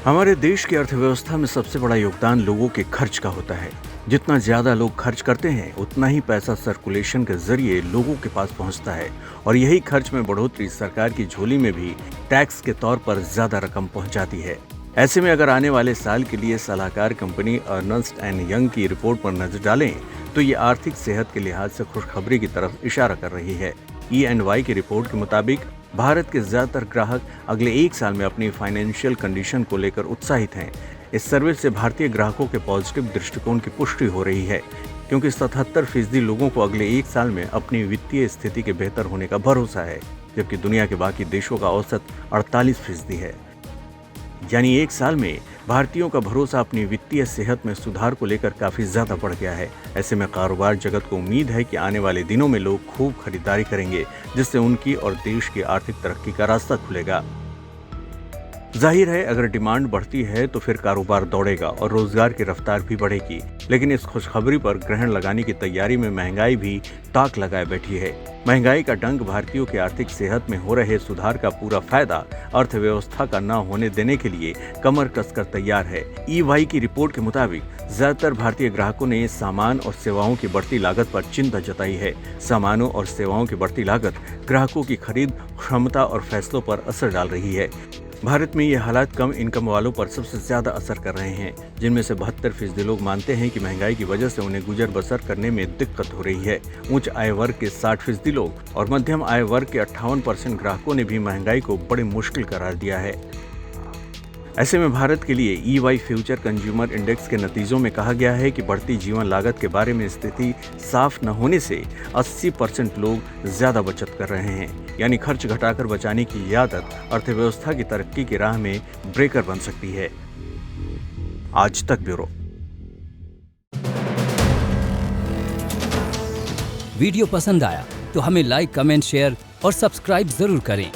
हमारे देश की अर्थव्यवस्था में सबसे बड़ा योगदान लोगों के खर्च का होता है। जितना ज्यादा लोग खर्च करते हैं, उतना ही पैसा सर्कुलेशन के जरिए लोगों के पास पहुंचता है और यही खर्च में बढ़ोतरी सरकार की झोली में भी टैक्स के तौर पर ज्यादा रकम पहुंचाती है। ऐसे में अगर आने वाले साल के लिए सलाहकार कंपनी अर्नेस्ट एंड यंग की रिपोर्ट पर नजर डालें, तो ये आर्थिक सेहत के लिहाज से खुशखबरी की तरफ इशारा कर रही है। E&Y की रिपोर्ट के मुताबिक भारत के ज्यादातर ग्राहक अगले एक साल में अपनी फाइनेंशियल कंडीशन को लेकर उत्साहित हैं। इस सर्वे से भारतीय ग्राहकों के पॉजिटिव दृष्टिकोण की पुष्टि हो रही है, क्योंकि 77% लोगों को अगले एक साल में अपनी वित्तीय स्थिति के बेहतर होने का भरोसा है, जबकि दुनिया के बाकी देशों का औसत 48% है। यानी एक साल में भारतीयों का भरोसा अपनी वित्तीय सेहत में सुधार को लेकर काफी ज्यादा बढ़ गया है। ऐसे में कारोबार जगत को उम्मीद है कि आने वाले दिनों में लोग खूब खरीदारी करेंगे, जिससे उनकी और देश की आर्थिक तरक्की का रास्ता खुलेगा। जाहिर है, अगर डिमांड बढ़ती है तो फिर कारोबार दौड़ेगा और रोजगार की रफ्तार भी बढ़ेगी। लेकिन इस खुशखबरी पर ग्रहण लगाने की तैयारी में महंगाई भी ताक लगाए बैठी है। महंगाई का डंक भारतीयों की आर्थिक सेहत में हो रहे सुधार का पूरा फायदा अर्थव्यवस्था का न होने देने के लिए कमर कसकर तैयार है। EY की रिपोर्ट के मुताबिक ज्यादातर भारतीय ग्राहकों ने सामान और सेवाओं की बढ़ती लागत पर चिंता जताई है। सामानों और सेवाओं की बढ़ती लागत ग्राहकों की खरीद क्षमता और फैसलों पर असर डाल रही है। भारत में ये हालात कम इनकम वालों पर सबसे ज्यादा असर कर रहे हैं, जिनमें से 72% लोग मानते हैं कि महंगाई की वजह से उन्हें गुजर बसर करने में दिक्कत हो रही है। उच्च आय वर्ग के 60% लोग और मध्यम आय वर्ग के 58% ग्राहकों ने भी महंगाई को बड़ी मुश्किल करार दिया है। ऐसे में भारत के लिए EY फ्यूचर कंज्यूमर इंडेक्स के नतीजों में कहा गया है कि बढ़ती जीवन लागत के बारे में स्थिति साफ न होने से 80% लोग ज्यादा बचत कर रहे हैं। यानी खर्च घटाकर बचाने की ये आदत अर्थव्यवस्था की तरक्की की राह में ब्रेकर बन सकती है। आज तक ब्यूरो। वीडियो पसंद आया तो हमें लाइक, कमेंट, शेयर और सब्सक्राइब जरूर करें।